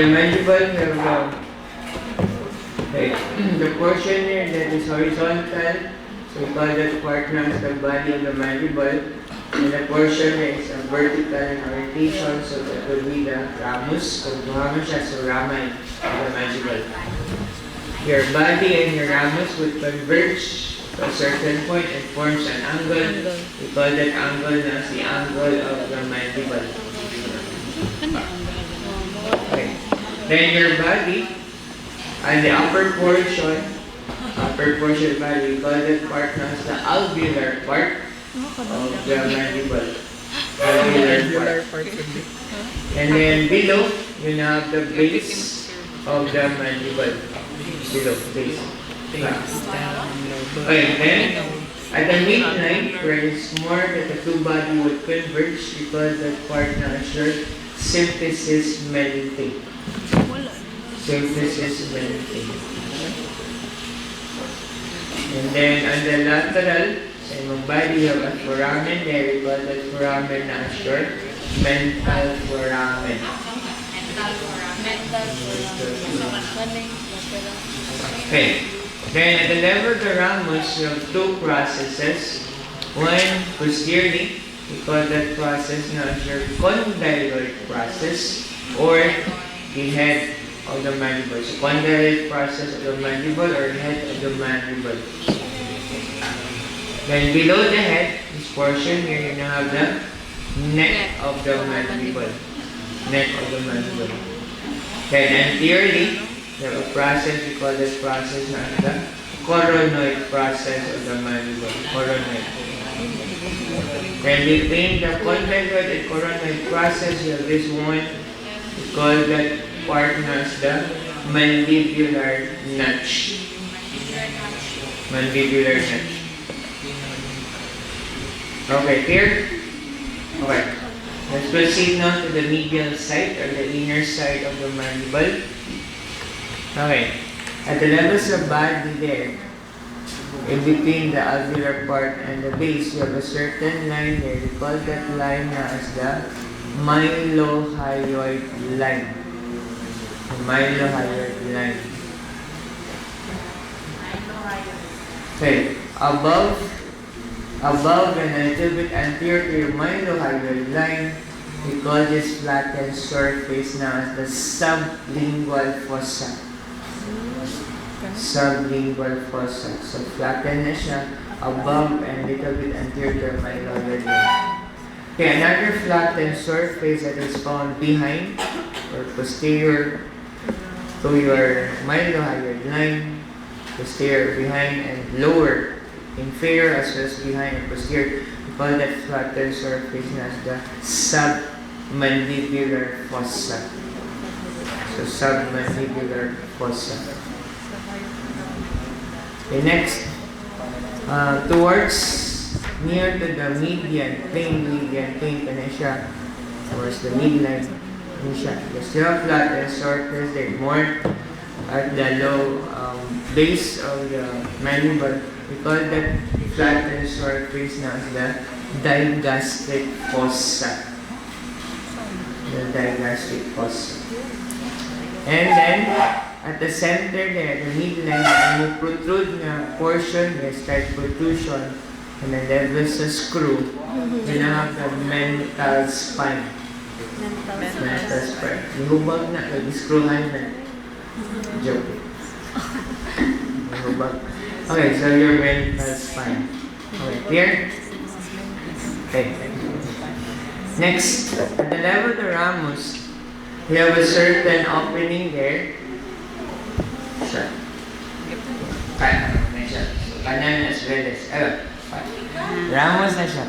The mandible have the portion here that is horizontal, so we call that part known as the body of the mandible. And the portion that is vertical in orientation, so that would be the ramus. Kung buhangon siya, so ramay of the mandible. Your body and your ramus would converge to a certain point and forms an angle. We call that angle as the angle of the mandible. Okay. Then your body and the upper portion of the body, we call that part known as the alveolar part of the mandible. Alveolar part. And then below, you have the base of the mandible. Below, base. Okay, then at the midline, where it's more that the two body would converge, we call that part known as your symphysis melting. Symphysis melting. And then on the lateral, sa imong body, you have a foramen there. We call that foramen na short. Mental foramen. Okay. Then at the level of the ramus, you have two processes. One posteriorly, we call that process na your condyloid process, or the head of the mandible. So condyloid process of the mandible or head of the mandible. Then below the head, this portion here, you now have the neck of the mandible. Neck of the mandible. Then anteriorly, you have a process, we call this process na the coronoid process of the mandible. Coronoid. Then between the condyloid and coronoid process, you have this one, we call that part known as the mandibular notch. Mandibular notch. Okay, clear? Okay. Let's proceed now to the medial side or the inner side of the mandible. Okay. At the levels of body there, in between the alveolar part and the base, you have a certain line there. We call that line as the mylohyoid line. The mylohyoid line. Okay. Above and a little bit anterior to your mylohyoid line, we call this flattened surface now as the sublingual fossa. Sublingual fossa. So flattened na siya above and little bit anterior to your mylohyoid line. Okay, another flattened surface that is found behind or posterior to your mylohyoid line, posterior, behind, and lower, inferior as well as behind and posterior. We call that flattened surface as the submandibular fossa. So submandibular fossa. Okay, next, towards near to the median plane ka na siya, towards the midline, the still flattened surface there, more at the low base of the mandible. We call that flattened surface now as the digastric fossa. The digastric fossa. And then, at the center there, the midline, ang protrude na portion, there's type protrusion, and then there's a screw. You now have the mental spine. Mental spine. Ihubag na, screwhan na. Joke. Ihubag. Okay, so your mental spine. Okay, clear? Okay. Next, at the level of the ramus, we have a certain opening there. Siya. Kanan as well as, ramus na siya.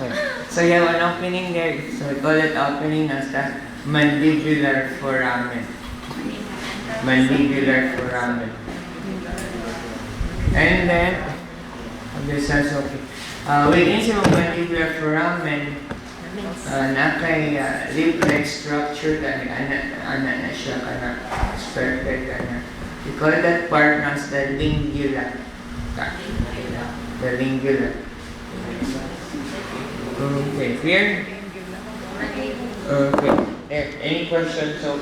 So you have an opening there. So we call it opening as the mandibular foramen. Mandibular foramen. And then, this is okay. Within sa mandibular foramen, nakay lip-like structure ka na siya ka na expected ka na. We call that part as the lingula. The lingula. Okay, clear? Okay. Any questions so